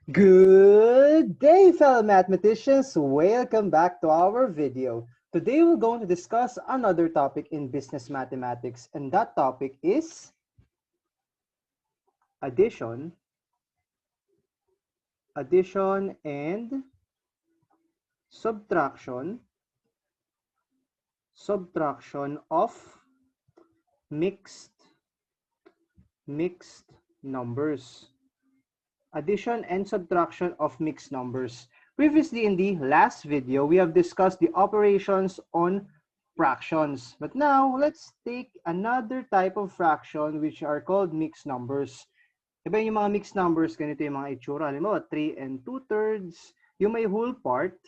Good day, fellow mathematicians. Welcome back to our video. Today we're going to discuss another topic in business mathematics, and that topic is addition, and subtraction, of mixed numbers. Addition and subtraction of mixed numbers. Previously in the last video, we have discussed the operations on fractions. But now, let's take another type of fraction which are called mixed numbers. Diba yung mga mixed numbers, ganito yung mga itsura. Halimbawa, 3 and 2/3. Yung may whole part,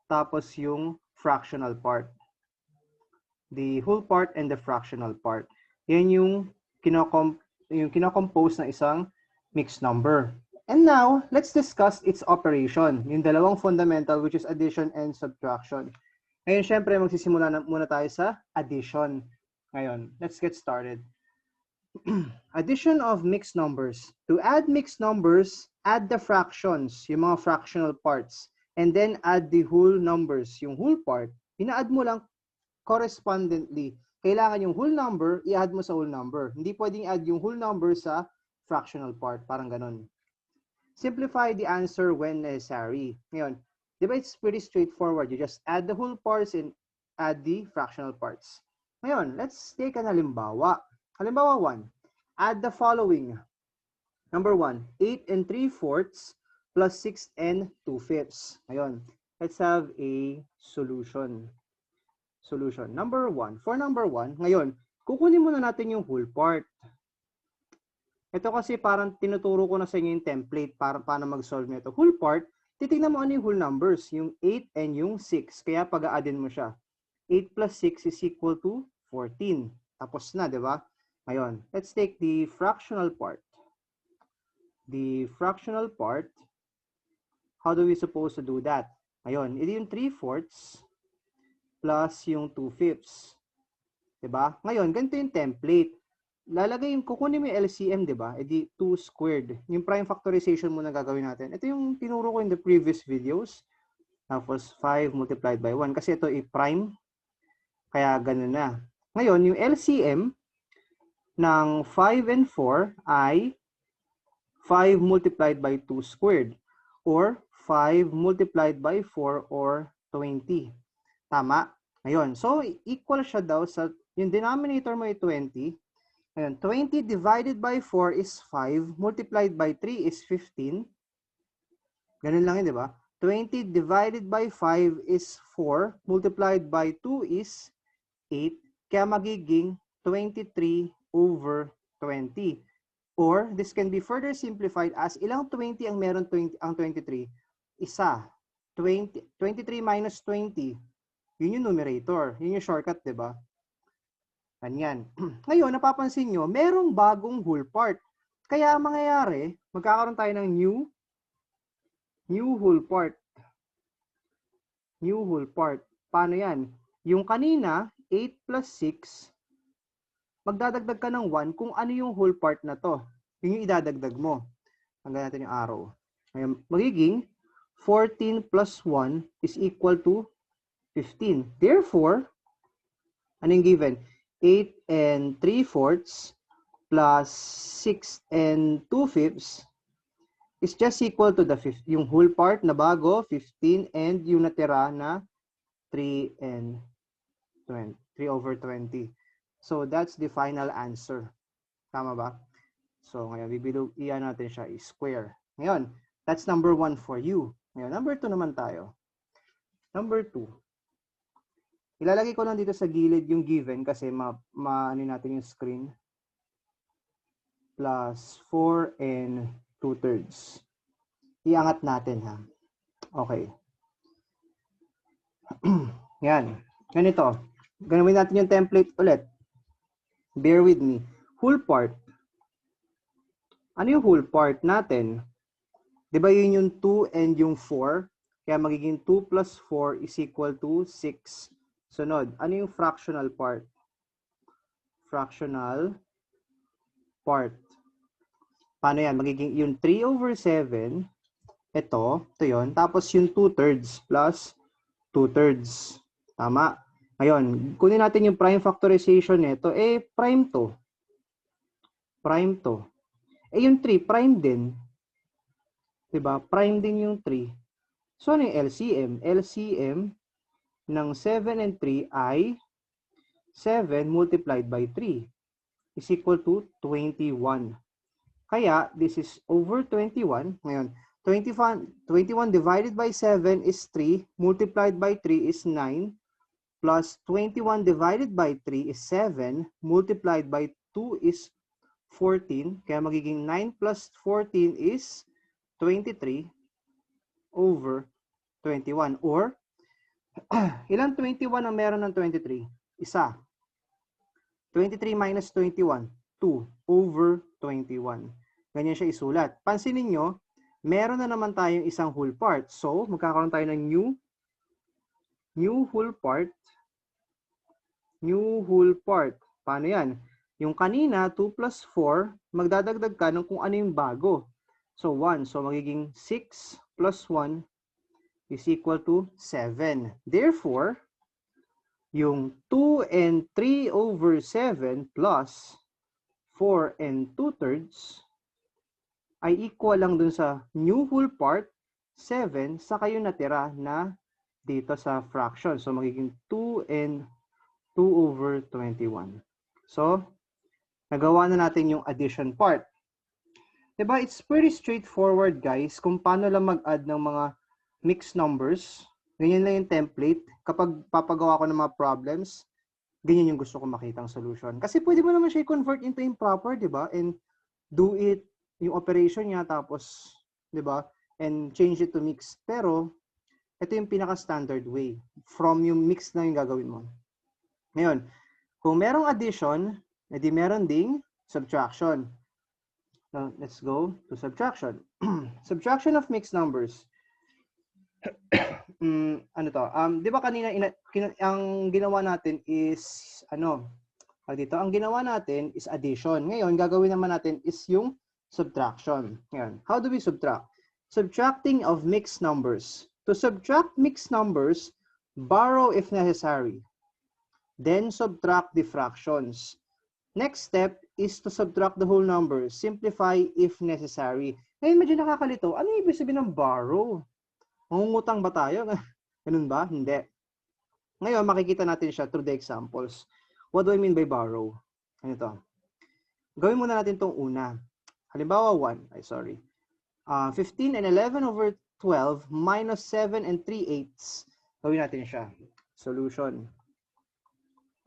tapos yung fractional part. The whole part and the fractional part. Yan yung kinocompose ng isang mixed number. And now, let's discuss its operation. Yung dalawang fundamental, which is addition and subtraction. Ngayon, syempre, magsisimula muna tayo sa addition. Ngayon, let's get started. Addition of mixed numbers. To add mixed numbers, add the fractions, yung mga fractional parts. And then add the whole numbers, yung whole part. Ina-add mo lang correspondently. Kailangan yung whole number, i-add mo sa whole number. Hindi pwedeng add yung whole number sa fractional part. Parang ganun. Simplify the answer when necessary. Ngayon, di ba it's pretty straightforward. You just add the whole parts and add the fractional parts. Ngayon, let's take an halimbawa. Halimbawa 1. Add the following. Number 1, 8 and 3/4 plus 6 and 2/5. Ngayon, let's have a solution. Number 1. For number 1, ngayon, kukunin muna natin yung whole part. Ito kasi parang tinuturo ko na sa inyo yung template para paano mag-solve nito. Whole part, titignan mo ano yung whole numbers, yung 8 and yung 6. Kaya pag-a-addin mo siya. 8 plus 6 is equal to 14. Tapos na, di ba? Ngayon, let's take the fractional part. The fractional part, how do we supposed to do that? Ngayon, ito yung 3/4 plus yung 2/5. Diba? Ngayon, ganito yung template. Kukunin mo yung LCM, diba? Edi 2 squared. Yung prime factorization muna gagawin natin. Ito yung tinuro ko in the previous videos. Tapos 5 multiplied by 1. Kasi ito i-prime. Kaya ganun na. Ngayon, yung LCM ng 5 and 4 ay 5 multiplied by 2 squared. Or 5 multiplied by 4 or 20. Tama? Ngayon, so equal siya daw sa, yung denominator mo ay 20. Ngayon, 20 divided by 4 is 5. Multiplied by 3 is 15. Ganun lang yun, di ba? 20 divided by 5 is 4. Multiplied by 2 is 8. Kaya magiging 23 over 20. Or, this can be further simplified as ilang 20 ang meron ang 23? Isa. 23 minus 20. Yun yung numerator. Yun yung shortcut, di ba? Ganyan. Ngayon, napapansin nyo, merong bagong whole part. Kaya ang mangyayari, magkakaroon tayo ng new whole part. New whole part. Paano yan? Yung kanina, 8 plus 6, magdadagdag ka ng 1 kung ano yung whole part na to. Yun yung idadagdag mo. Hanggang natin yung arrow. Ngayon, magiging 14 plus 1 is equal to 15. Therefore, ano yung given? 8 and 3/4 plus 6 and 2/5 is just equal to yung whole part na bago, 15, and yung natira na 3 and 20, 3 over 20. So, that's the final answer. Tama ba? So, ngayon, iyan natin siya i-square. Ngayon, that's number 1 for you. Ngayon, number 2 naman tayo. Number 2. Ilalagay ko lang dito sa gilid yung given kasi ano natin yung screen. Plus 4 and 2/3. Iangat natin ha. Okay. Yan. Ganito. Gawin natin yung template ulit. Bear with me. Whole part. Ano yung whole part natin? Diba yun yung 2 and yung 4? Kaya magiging 2 plus 4 is equal to 6. Sunod, ano yung fractional part? Fractional part. Paano yan? Magiging yung 3 over 7, ito yun. Tapos yung 2/3 plus 2/3. Tama. Ngayon, kunin natin yung prime factorization nito. Prime to. Prime to. Yung 3, prime din. Diba? Prime din yung 3. So, ano yung LCM? LCM ng 7 and 3 ay 7 multiplied by 3 is equal to 21. Kaya, this is over 21. Ngayon, 21 divided by 7 is 3, multiplied by 3 is 9, plus 21 divided by 3 is 7, multiplied by 2 is 14. Kaya magiging 9 plus 14 is 23 over 21. Or, ilang 21 ang meron ng 23? Isa. 23 minus 21, 2 over 21. Ganyan siya isulat. Pansinin nyo, meron na naman tayong isang whole part. So, magkakaroon tayo ng new whole part. New whole part. Paano yan? Yung kanina, 2 plus 4, magdadagdag ka ng kung ano yung bago. So, 1. So, magiging 6 plus 1 is equal to 7. Therefore, yung 2 and 3 over 7 plus 4 and 2/3 ay equal lang dun sa new whole part, 7, saka yung natira na dito sa fraction. So, magiging 2 and 2 over 21. So, nagawa na natin yung addition part. Diba? It's pretty straightforward, guys, kung paano lang mag-add ng mga mixed numbers. Ganyan lang yung template. Kapag papagawa ko ng mga problems, ganyan yung gusto ko makitang solution. Kasi pwede mo naman siya i-convert into improper, diba? And do it, yung operation niya, tapos, diba? And change it to mixed. Pero, ito yung pinaka-standard way. From yung mixed na yung gagawin mo. Ngayon, kung merong addition, edi meron ding subtraction. Now, let's go to subtraction. Subtraction of mixed numbers. Ano to? Di ba kanina ang ginawa natin is dito, ang ginawa natin is addition. Ngayon, gagawin naman natin is yung subtraction. Ngayon, how do we subtract? Subtracting of mixed numbers. To subtract mixed numbers, borrow if necessary. Then subtract the fractions. Next step is to subtract the whole number. Simplify if necessary. Ngayon, medyo nakakalito. Ano ibig sabihin ng borrow? Mangungutang ba tayo? Ganun ba? Hindi. Ngayon, makikita natin siya through the examples. What do I mean by borrow? Ano to? Gawin muna natin itong una. Halimbawa, 15 and 11 over 12 minus 7 and 3/8. Gawin natin siya. Solution.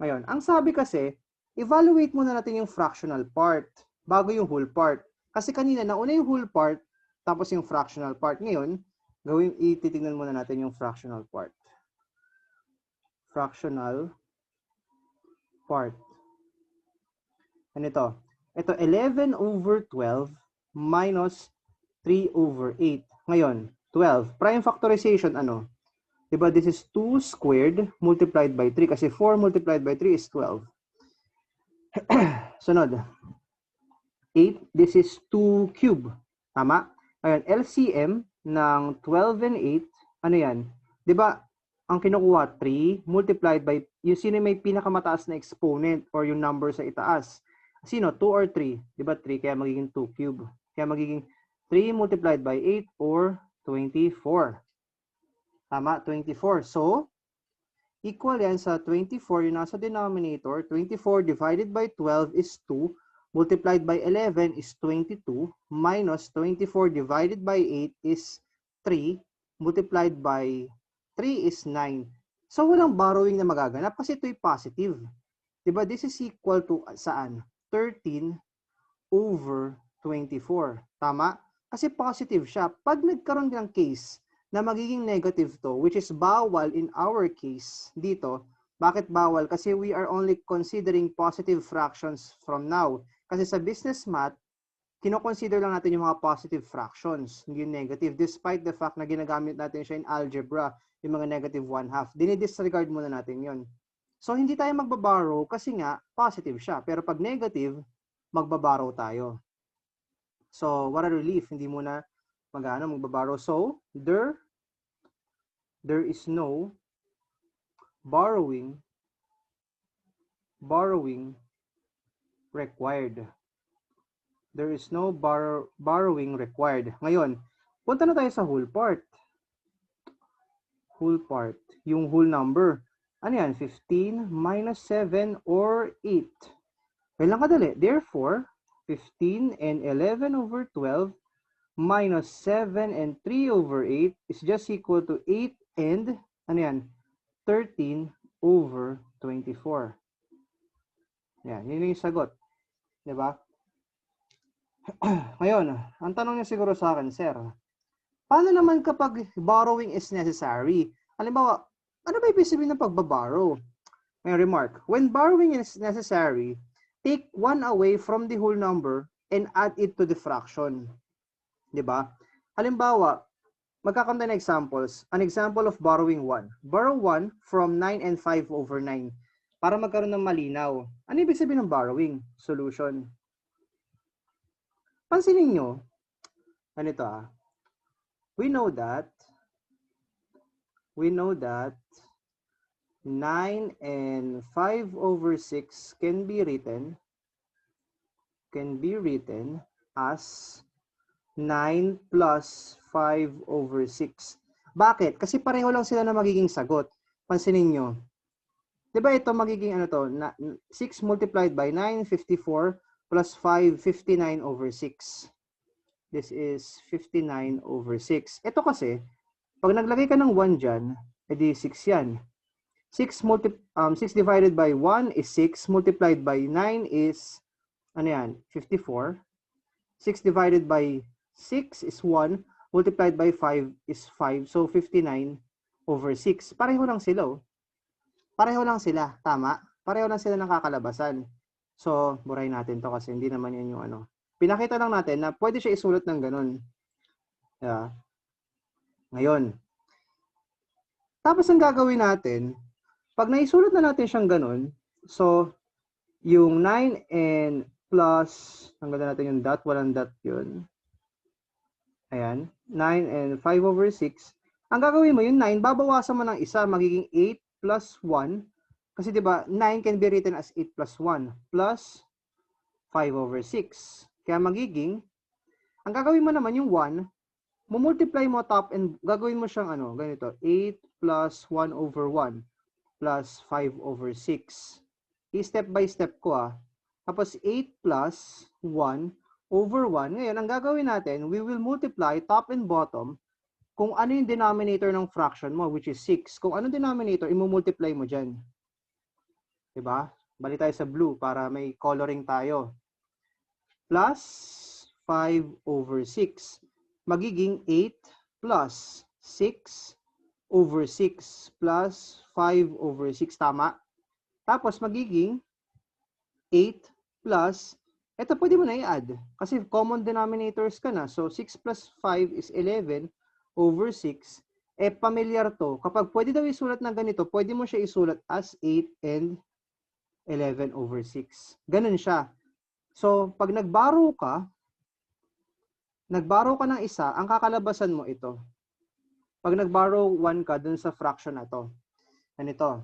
Ngayon, ang sabi kasi, evaluate muna natin yung fractional part bago yung whole part. Kasi kanina, nauna yung whole part, tapos yung fractional part. Ngayon, ititignan muna natin yung fractional part. Fractional part. Ano ito? Ito, 11 over 12 minus 3 over 8. Ngayon, 12. Prime factorization, ano? Diba, this is 2 squared multiplied by 3. Kasi 4 multiplied by 3 is 12. Sunod. 8, this is 2 cube. Tama? Ngayon, LCM ng 12 and 8, ano yan? Diba, ang kinukuha, 3 multiplied by, yung sino may pinakamataas na exponent or yung number sa itaas. Sino? 2 or 3? Diba 3? Kaya magiging 2 cube. Kaya magiging 3 multiplied by 8 or 24. Tama? 24. So, equal yan sa 24, yung nasa denominator. 24 divided by 12 is 2. Multiplied by 11 is 22. Minus 24 divided by 8 is 3. Multiplied by 3 is 9. So, walang borrowing na magaganap kasi ito'y positive. Diba? This is equal to saan? 13 over 24. Tama? Kasi positive siya. Pag nagkaroon ng case na magiging negative to, which is bawal in our case dito. Bakit bawal? Kasi we are only considering positive fractions from now. Kasi sa business math, kino-consider lang natin yung mga positive fractions, hindi yung negative. Despite the fact na ginagamit natin siya in algebra, yung mga negative 1/2. Dinidisregard muna natin yon. So, hindi tayo magbaborrow kasi nga, positive siya. Pero pag negative, magbaborrow tayo. So, what a relief. Hindi mo na magbaborrow. So, there is no borrowing required. There is no borrowing required. Ngayon, punta na tayo sa whole part. Whole part. Yung whole number. Ano yan? 15 minus 7 or 8. Kailan kadali? Therefore, 15 and 11 over 12 minus 7 and 3 over 8 is just equal to 8 and, ano yan? 13 over 24. Yan, yun yung sagot. Diba? Ngayon, ang tanong niya siguro sa akin, sir, paano naman kapag borrowing is necessary? Halimbawa, ano ba ibig sabihin ng pagbaborrow? May remark, when borrowing is necessary, take 1 away from the whole number and add it to the fraction. Diba? Halimbawa, magkakanta na examples. An example of borrowing 1. Borrow 1 from 9 and 5 over 9. Para magkaroon ng malinaw. Ano ibig sabihin ng borrowing? Solution. Pansinin nyo, ganito we know that 9 and 5 over 6 can be written as 9 plus 5 over 6. Bakit? Kasi pareho lang sila na magiging sagot. Pansinin nyo. Diba ito magiging 6 multiplied by 9, 54, plus 5, 59 over 6. This is 59 over 6. Ito kasi, pag naglagay ka ng 1 dyan, edi 6 yan. 6 divided by 1 is 6, multiplied by 9 is, 54. 6 divided by 6 is 1, multiplied by 5 is 5. So, 59 over 6. Pareho lang sila. Pareho lang sila. Tama? Pareho lang sila ng kakalabasan. So, buray natin to kasi hindi naman yan yung Pinakita lang natin na pwede siya isulat ng ganun. Yeah. Ngayon. Tapos ang gagawin natin, pag naisulat na natin siyang ganun, so, yung 9 and plus, tanggalin natin yung dot, walang dot yun. Ayan. 9 and 5 over 6. Ang gagawin mo, yung 9, babawasan mo ng isa, magiging 8 plus 1. Kasi diba, 9 can be written as 8 plus 1 plus 5 over 6. Kaya magiging, ang gagawin mo naman yung 1, mumultiply mo top and gagawin mo siyang ganito, 8 plus 1 over 1 plus 5 over 6. I-step by step ko Tapos 8 plus 1 over 1. Ngayon, ang gagawin natin, we will multiply top and bottom kung ano yung denominator ng fraction mo, which is 6. Kung ano denominator, imumultiply mo dyan. Diba? Balik tayo sa blue para may coloring tayo. Plus 5 over 6. Magiging 8 plus 6 over 6 plus 5 over 6. Tama? Tapos magiging 8 plus, ito pwede mo na i-add. Kasi common denominators ka na. So 6 plus 5 is 11 over 6. Pamilyar to. Kapag pwede daw isulat ng ganito, pwede mo siya isulat as 8 and 11 over 6. Ganun siya. So, pag nag-borrow ka ng isa, ang kakalabasan mo ito. Pag nag-borrow 1 ka dun sa fraction na to. Ganito.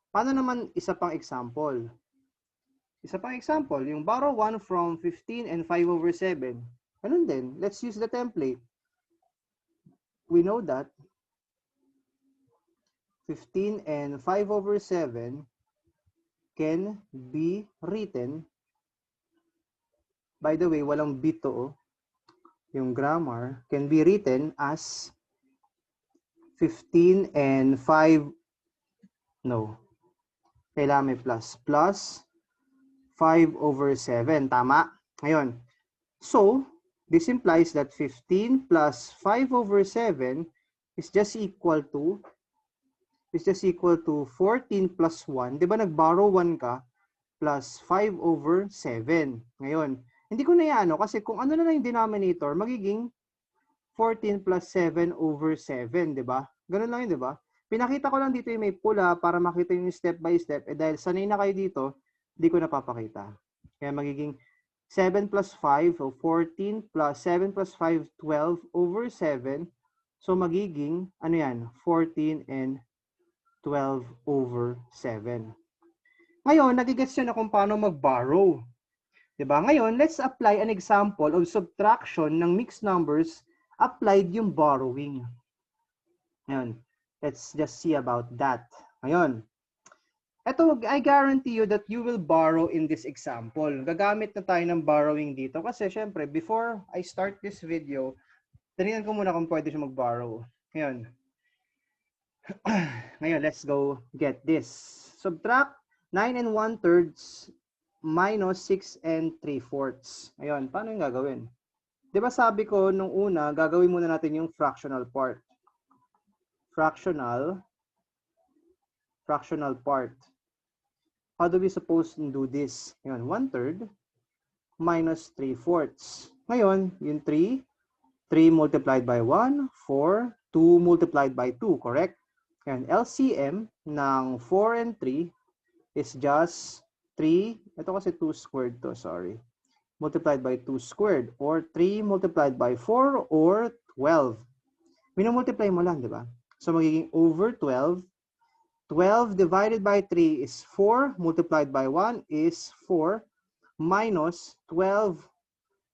Paano naman isa pang example? Isa pang example, yung borrow 1 from 15 and 5 over 7. Ganun din. Let's use the template. We know that 15 and 5 over 7 can be written, by the way, walang bito, yung grammar, can be written as 15 and 5, no, kailangan may plus 5 over 7, tama? Ngayon, so, this implies that 15 plus 5 over 7 is just equal to 14 plus 1. Di ba nag-borrow 1 ka plus 5 over 7. Ngayon, hindi ko na yan, kasi kung ano na lang yung denominator, magiging 14 plus 7 over 7, di ba? Ganun lang yun, di ba? Pinakita ko lang dito yung may pula para makita yung step by step. Dahil sanay na kayo dito, hindi ko napapakita. Kaya magiging 7 plus 5, so 14 plus 7 plus 5, 12 over 7. So magiging, ano yan, 14 and 12 over 7. Ngayon, nagigets nyo na kung paano mag-borrow. Diba? Ngayon, let's apply an example of subtraction ng mixed numbers applied yung borrowing. Ngayon, let's just see about that. Ngayon, ito, I guarantee you that you will borrow in this example. Gagamit na tayo ng borrowing dito kasi syempre, before I start this video, tinignan ko muna kung pwede siya mag-borrow. Ngayon, ngayon, let's go get this. Subtract 9 and 1/3 minus 6 and 3/4. Ngayon, paano yung gagawin? Di ba sabi ko nung una, gagawin muna natin yung fractional part. Fractional part. How do we suppose to do this? Ngayon, 1/3 minus 3/4. Ngayon, yung 3 multiplied by 1, 4, 2 multiplied by 2, correct? Ngayon, LCM ng 4 and 3 is just 3, ito kasi 2 squared to, sorry. Multiplied by 2 squared, or 3 multiplied by 4, or 12. Minumultiply mo lang, di ba? So, magiging over 12. 12 divided by 3 is 4, multiplied by 1 is 4, minus 12.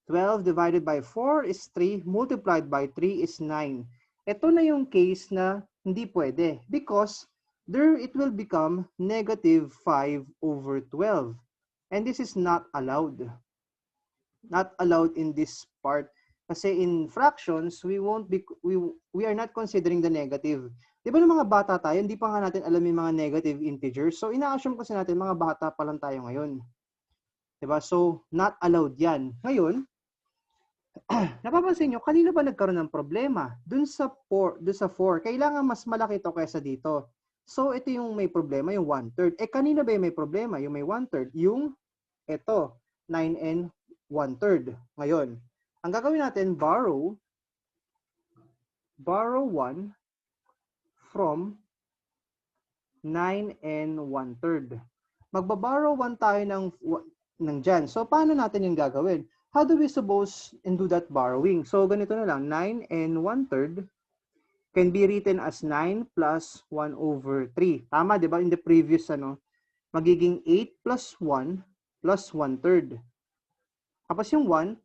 12 divided by 4 is 3, multiplied by 3 is 9. Ito na yung case na hindi pwede because there it will become negative 5 over 12. And this is not allowed. Not allowed in this part. Kasi in fractions, we are not considering the negative. Di ba ng mga bata tayo, hindi pa nga natin alam yung mga negative integers. So ina-assume kasi natin mga bata pa lang tayo ngayon. Di ba? So not allowed yan. Ngayon, napapansin nyo, kanina ba nagkaroon ng problema? Dun sa 4, kailangan mas malaki ito kaysa dito. So ito yung may problema, yung 1/3. Kanina ba yung may problema? Yung may 1/3, yung ito, 9 and 1/3. Ngayon, ang gagawin natin, borrow 1 from 9 and 1/3. Magbaborrow 1 tayo ng dyan. So, paano natin yung gagawin? How do we suppose and do that borrowing? So, ganito na lang. 9 and 1/3 can be written as 9 plus 1 over 3. Tama, di ba? In the previous, magiging 8 plus 1 plus 1/3. Tapos yung 1,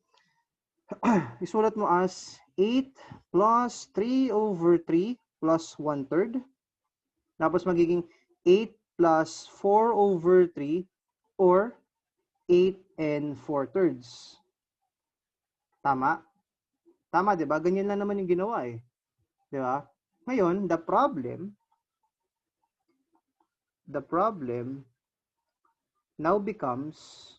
isulat mo as 8 plus 3 over 3 plus 1/3. Tapos magiging 8 plus 4 over 3 or 8 and 4/3. Tama? Tama, di ba? Ganyan lang naman yung ginawa eh. Di ba? Ngayon, the problem now becomes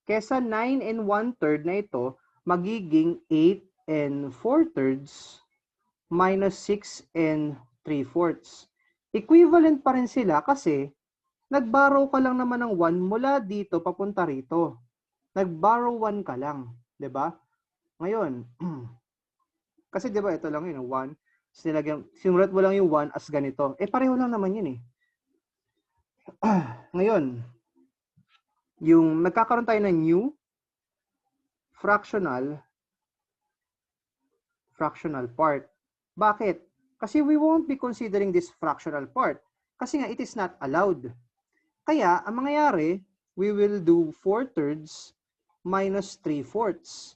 kesa 9 and 1/3 na ito, magiging 8 and 4/3 minus 6 and 3/4. Equivalent pa rin sila kasi nag-borrow ka lang naman ng 1 mula dito papunta rito. Nag-borrow 1 ka lang, 'di ba? Ngayon, kasi 'di ba ito lang yun, 1, sinulat mo lang yung 1 as ganito. Pareho lang naman yun eh. Ngayon, yung nagkakaroon tayo ng new fractional part. Bakit? Kasi we won't be considering this fractional part. Kasi nga, it is not allowed. Kaya, ang mangyayari, we will do 4/3 minus 3/4.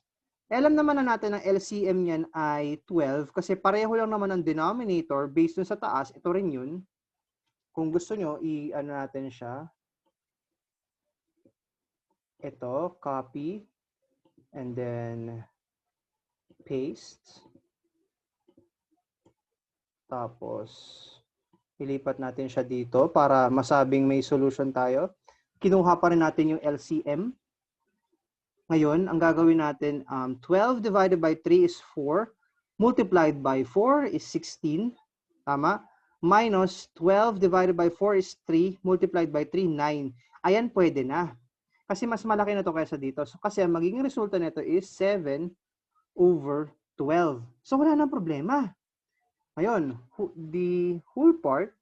Alam naman na natin ang LCM niyan ay 12 kasi pareho lang naman ang denominator based dun sa taas. Ito rin yun. Kung gusto nyo, i-ano natin siya. Ito, copy, and then paste. Tapos, ilipat natin siya dito para masabing may solution tayo. Kinuha pa rin natin yung LCM. Ngayon, ang gagawin natin, 12 divided by 3 is 4. Multiplied by 4 is 16. Tama? Minus 12 divided by 4 is 3. Multiplied by 3, 9. Ayan, pwede na. Kasi mas malaki na to kaysa dito. So, kasi ang magiging resulta nito is 7 over 12. So, wala nang problema. Ngayon, the whole part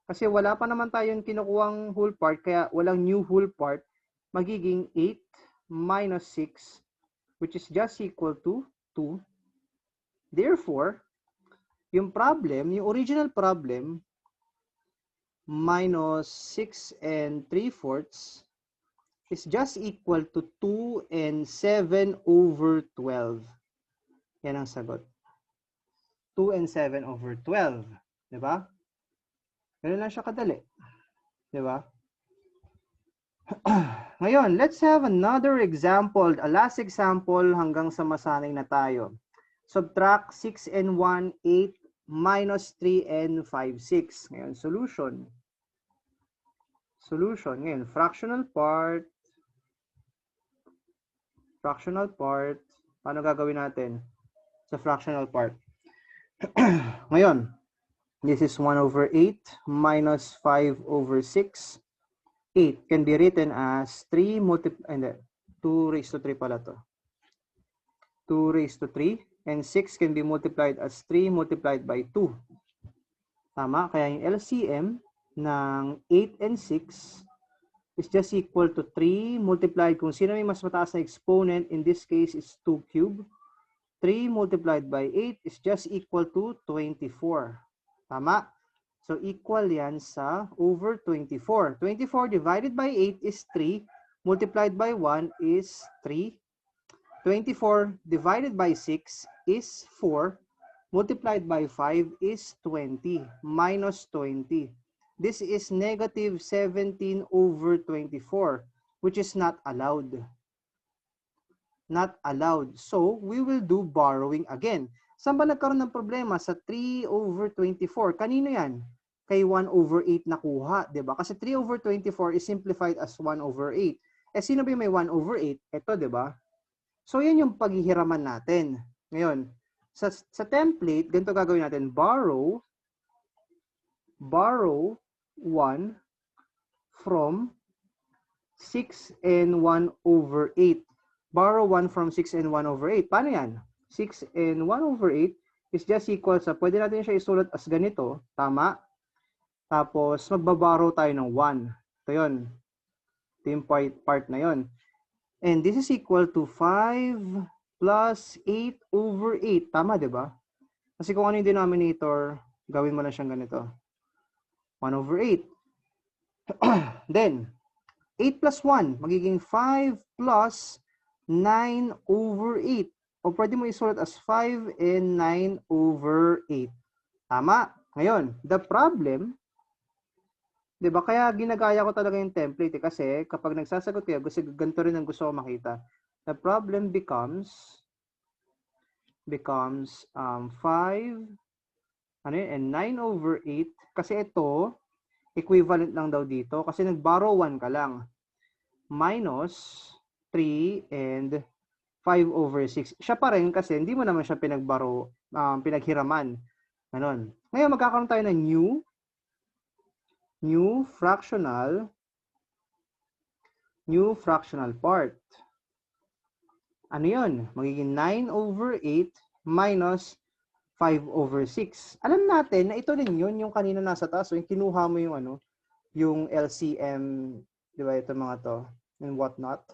Kasi wala pa naman tayong kinukuhang whole part, kaya walang new whole part. Magiging 8 minus 6, which is just equal to 2. Therefore, yung problem, yung original problem, minus 6 and 3/4 is just equal to 2 and 7 over 12. Yan ang sagot. 2 and 7 over 12. Diba? Ganun lang siya kadali. Diba? Ngayon, let's have another example. A last example hanggang sa masanay na tayo. Subtract 6 and 1, 8, minus 3 and 5, 6. Ngayon, solution. Solution. Ngayon, fractional part. Fractional part. Paano gagawin natin sa fractional part? Ngayon, this is 1 over 8 minus 5 over 6. 8 can be written as 2 raised to 3 pala to. 2 raised to 3. And 6 can be multiplied as 3 multiplied by 2. Tama? Kaya yung LCM ng 8 and 6 is just equal to 3 multiplied, kung sino may mas mataas na exponent, in this case is 2 cubed. 3 multiplied by 8 is just equal to 24. Tama? So equal yan sa over 24. 24 divided by 8 is 3. Multiplied by 1 is 3. 24 divided by 6 is 4. Multiplied by 5 is 20. Minus 20. This is negative 17 over 24, which is not allowed. Not allowed. So, we will do borrowing again. Saan ba nagkaroon ng problema? Sa 3 over 24. Kanino yan? Kay 1 over 8 nakuha, diba? Kasi 3 over 24 is simplified as 1 over 8. Eh, sino ba may 1 over 8? Ito, diba? So, yan yung paghihiraman natin. Ngayon, sa template, ganito gagawin natin. Borrow 1 from 6 and 1 over 8. Borrow 1 from 6 and 1 over 8. Paano yan? 6 and 1 over 8 is just equal sa, pwede natin siya isulat as ganito. Tama? Tapos, magbaborrow tayo ng 1. Ito yun. Ito yung part na yun. And this is equal to 5 plus 8 over 8. Tama, di ba? Kasi kung ano yung denominator, gawin mo na siyang ganito. 1 over 8. Then, 8 plus 1, magiging 5 plus 9 over 8. O pwede mo isulat as 5 and 9 over 8. Tama? Ngayon, the problem, di ba? Kaya ginagaya ko talaga yung template. Kasi kapag nagsasagot kayo, ganito rin ang gusto ko makita. The problem becomes 5 and 9 over 8. Kasi ito, equivalent lang daw dito. Kasi nag-borrow 1 ka lang. Minus 3 and 5 over 6. Siya pa rin kasi hindi mo naman siya pinaghiraman. Ganon. Ngayon, magkakaroon tayo ng new fractional part. Ano yun? Magiging 9 over 8 minus 5 over 6. Alam natin na ito rin yun, yung kanina nasa taas. So, yung kinuha mo yung LCM, di ba, ito mga to, and whatnot.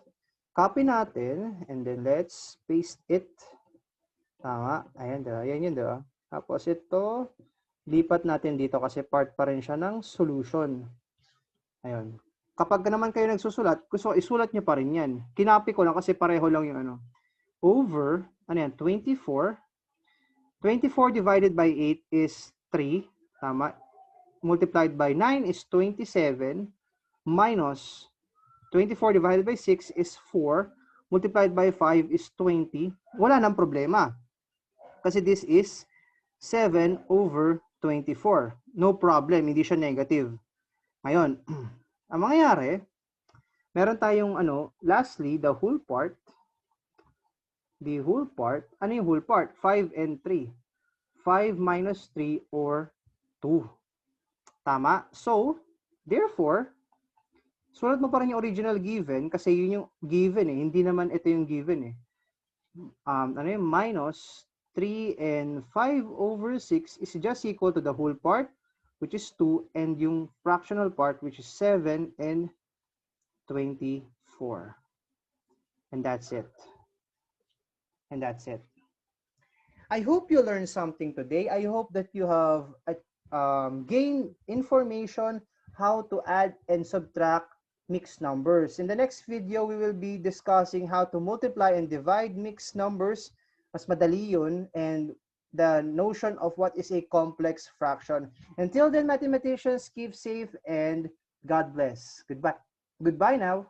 Copy natin, and then let's paste it. Tama. Ayan, diba? Ayan yun, diba? Tapos ito, lipat natin dito kasi part pa rin siya ng solution. Ayun. Kapag naman kayo nagsusulat, gusto ko isulat nyo pa rin yan. Kinapi ko lang kasi pareho lang yung ano. Over, ano yan, 24. 24 divided by 8 is 3. Tama. Multiplied by 9 is 27. Minus 24 divided by 6 is 4. Multiplied by 5 is 20. Wala nang problema. Kasi this is 7 over 24. No problem. Hindi siya negative. Ngayon, ang mangyayari, meron tayong lastly, the whole part. The whole part, ano yung whole part? 5 and 3. 5 minus 3 or 2. Tama? So, therefore, sulat mo pa rin yung original given kasi yun yung given eh. Hindi naman ito yung given eh. Minus 3 and 5 over 6 is just equal to the whole part which is 2, and yung fractional part, which is 7 and 24. And that's it. And that's it. I hope you learned something today. I hope that you have gained information how to add and subtract mixed numbers. In the next video, we will be discussing how to multiply and divide mixed numbers. Mas madali yun, and the notion of what is a complex fraction. Until then, mathematicians, keep safe and God bless. Goodbye. Goodbye now.